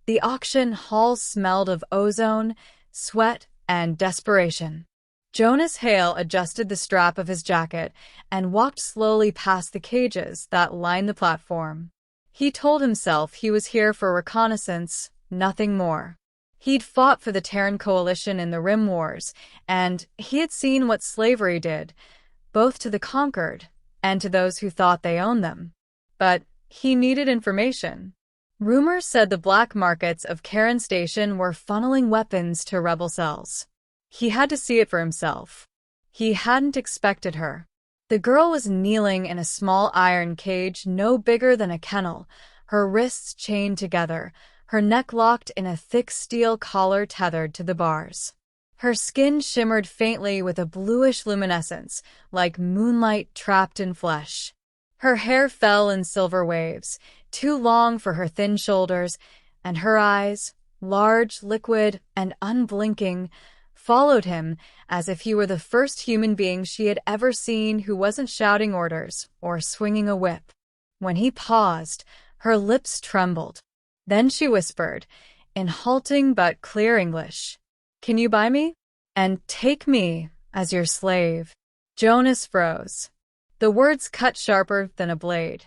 The auction hall smelled of ozone, sweat, and desperation. Jonas Hale adjusted the strap of his jacket and walked slowly past the cages that lined the platform. He told himself he was here for reconnaissance, nothing more. He'd fought for the Terran Coalition in the Rim Wars, and he had seen what slavery did, both to the conquered and to those who thought they owned them. But he needed information. Rumors said the black markets of Kharon Station were funneling weapons to rebel cells. He had to see it for himself. He hadn't expected her. The girl was kneeling in a small iron cage no bigger than a kennel, her wrists chained together, her neck locked in a thick steel collar tethered to the bars. Her skin shimmered faintly with a bluish luminescence, like moonlight trapped in flesh. Her hair fell in silver waves, too long for her thin shoulders, and her eyes, large, liquid, and unblinking, followed him as if he were the first human being she had ever seen who wasn't shouting orders or swinging a whip. When he paused, her lips trembled. Then she whispered, in halting but clear English, "Can you buy me? And take me as your slave?" Jonas froze. The words cut sharper than a blade.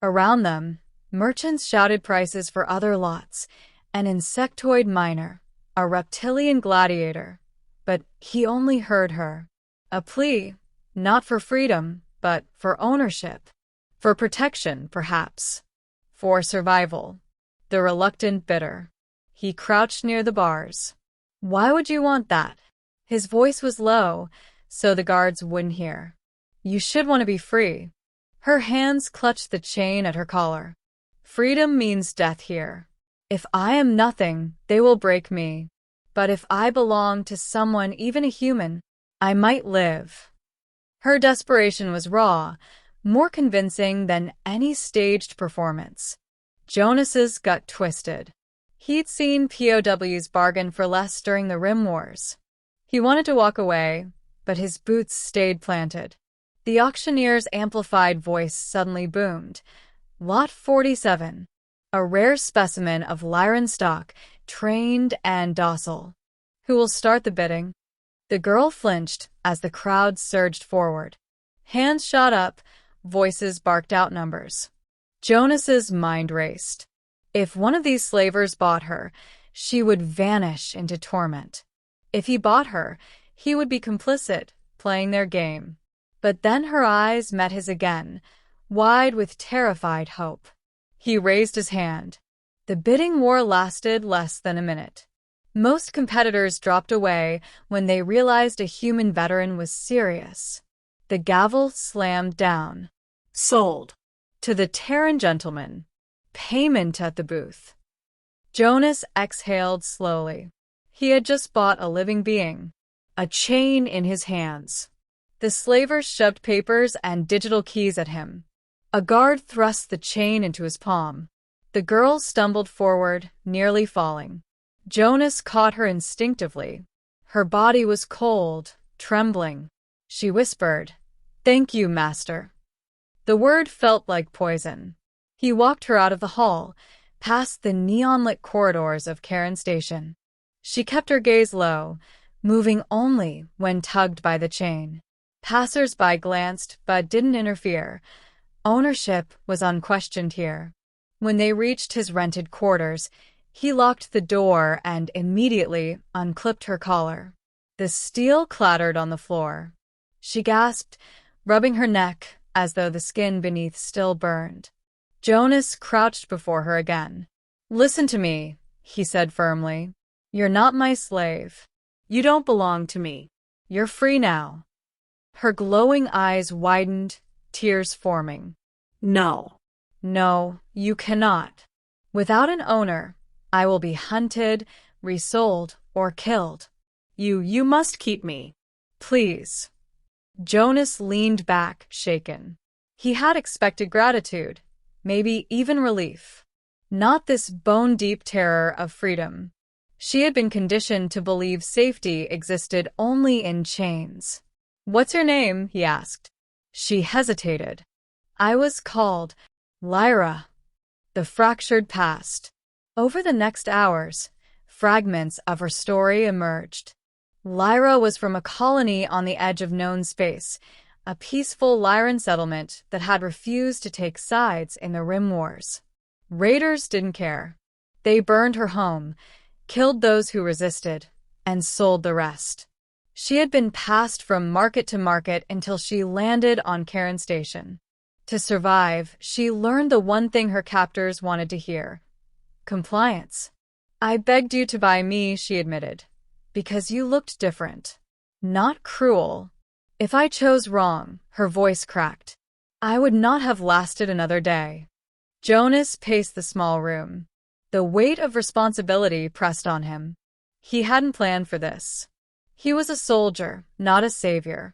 Around them, merchants shouted prices for other lots, an insectoid miner, a reptilian gladiator. But he only heard her. A plea, not for freedom, but for ownership. For protection, perhaps. For survival. The reluctant bidder. He crouched near the bars. "Why would you want that?" His voice was low, so the guards wouldn't hear. "You should want to be free." Her hands clutched the chain at her collar. "Freedom means death here. If I am nothing, they will break me. But if I belong to someone, even a human, I might live." Her desperation was raw, more convincing than any staged performance. Jonas's gut twisted. He'd seen POWs bargain for less during the Rim Wars. He wanted to walk away, but his boots stayed planted. The auctioneer's amplified voice suddenly boomed. "Lot 47. A rare specimen of Lyran stock, trained and docile. Who will start the bidding?" The girl flinched as the crowd surged forward. Hands shot up, voices barked out numbers. Jonas's mind raced. If one of these slavers bought her, she would vanish into torment. If he bought her, he would be complicit, playing their game. But then her eyes met his again, wide with terrified hope. He raised his hand. The bidding war lasted less than a minute. Most competitors dropped away when they realized a human veteran was serious. The gavel slammed down. "Sold." To the Terran gentleman. Payment at the booth. Jonas exhaled slowly. He had just bought a living being. A chain in his hands. The slavers shoved papers and digital keys at him. A guard thrust the chain into his palm. The girl stumbled forward, nearly falling. Jonas caught her instinctively. Her body was cold, trembling. She whispered, "Thank you, master." The word felt like poison. He walked her out of the hall, past the neon-lit corridors of Kharon Station. She kept her gaze low, moving only when tugged by the chain. Passers-by glanced but didn't interfere. Ownership was unquestioned here. When they reached his rented quarters, he locked the door and immediately unclipped her collar. The steel clattered on the floor. She gasped, rubbing her neck as though the skin beneath still burned. Jonas crouched before her again. "Listen to me," he said firmly. "You're not my slave. You don't belong to me. You're free now." Her glowing eyes widened, tears forming. "No. No, you cannot. Without an owner, I will be hunted, resold, or killed. You must keep me. Please." Jonas leaned back, shaken. He had expected gratitude, maybe even relief. Not this bone-deep terror of freedom. She had been conditioned to believe safety existed only in chains. "What's your name?" he asked. She hesitated. "I was called Lyra." The fractured past. Over the next hours, fragments of her story emerged. Lyra was from a colony on the edge of known space, a peaceful Lyran settlement that had refused to take sides in the Rim Wars. Raiders didn't care. They burned her home, killed those who resisted, and sold the rest. She had been passed from market to market until she landed on Kharon Station. To survive, she learned the one thing her captors wanted to hear: compliance. "I begged you to buy me," she admitted, "because you looked different. Not cruel. If I chose wrong," her voice cracked, "I would not have lasted another day." Jonas paced the small room. The weight of responsibility pressed on him. He hadn't planned for this. He was a soldier, not a savior.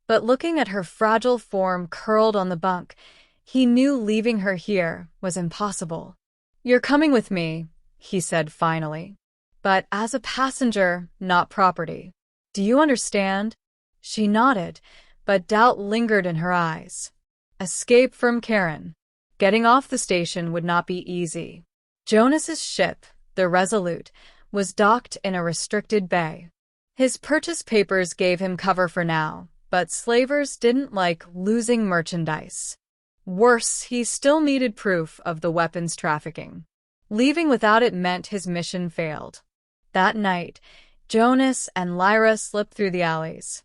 But looking at her fragile form curled on the bunk, he knew leaving her here was impossible. "You're coming with me," he said finally. "But as a passenger, not property. Do you understand?" She nodded, but doubt lingered in her eyes. Escape from Kharon. Getting off the station would not be easy. Jonas's ship, the Resolute, was docked in a restricted bay. His purchase papers gave him cover for now, but slavers didn't like losing merchandise. Worse, he still needed proof of the weapons trafficking. Leaving without it meant his mission failed. That night, Jonas and Lyra slipped through the alleys.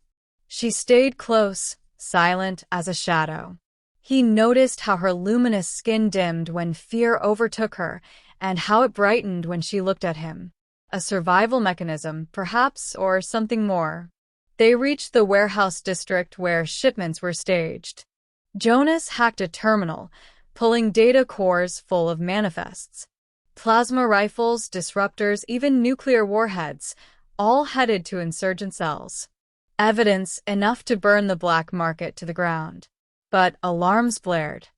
She stayed close, silent as a shadow. He noticed how her luminous skin dimmed when fear overtook her, and how it brightened when she looked at him. A survival mechanism, perhaps, or something more. They reached the warehouse district where shipments were staged. Jonas hacked a terminal, pulling data cores full of manifests. Plasma rifles, disruptors, even nuclear warheads, all headed to insurgent cells. Evidence enough to burn the black market to the ground. But alarms blared.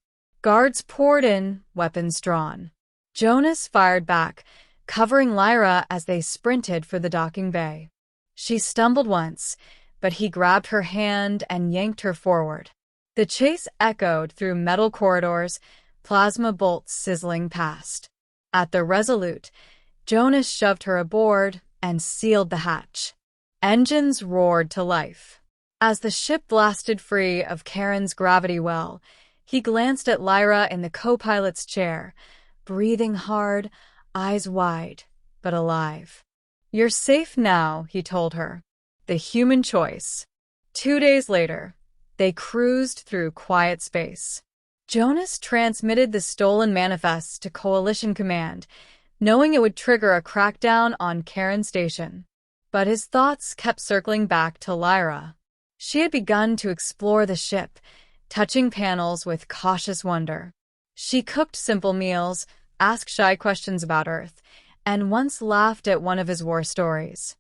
Guards poured in, weapons drawn. Jonas fired back, covering Lyra as they sprinted for the docking bay. She stumbled once, but he grabbed her hand and yanked her forward. The chase echoed through metal corridors, plasma bolts sizzling past. At the Resolute, Jonas shoved her aboard and sealed the hatch. Engines roared to life. As the ship blasted free of Kharon's gravity well, he glanced at Lyra in the co-pilot's chair, breathing hard, eyes wide, but alive. "You're safe now," he told her. The human choice. 2 days later, they cruised through quiet space. Jonas transmitted the stolen manifests to Coalition Command, knowing it would trigger a crackdown on Kharon Station. But his thoughts kept circling back to Lyra. She had begun to explore the ship, touching panels with cautious wonder. She cooked simple meals, asked shy questions about Earth, and once laughed at one of his war stories.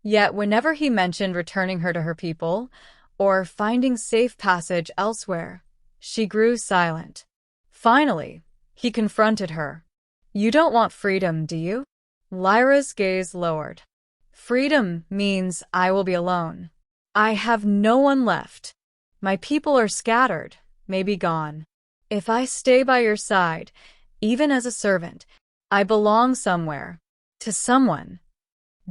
Yet whenever he mentioned returning her to her people, or finding safe passage elsewhere, she grew silent. Finally, he confronted her. "You don't want freedom, do you?" Lyra's gaze lowered. "Freedom means I will be alone. I have no one left. My people are scattered, maybe gone. If I stay by your side, even as a servant, I belong somewhere, to someone."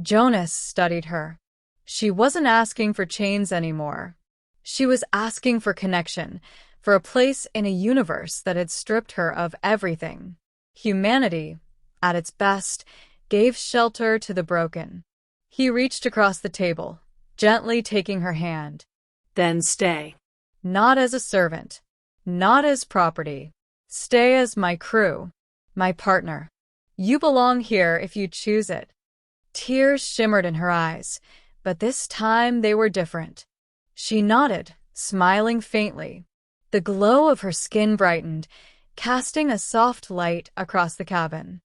Jonas studied her. She wasn't asking for chains anymore. She was asking for connection, for a place in a universe that had stripped her of everything. Humanity, at its best, gave shelter to the broken. He reached across the table, gently taking her hand. "Then stay." "Not as a servant. Not as property. Stay as my crew. My partner. You belong here if you choose it." Tears shimmered in her eyes, but this time they were different. She nodded, smiling faintly. The glow of her skin brightened, casting a soft light across the cabin.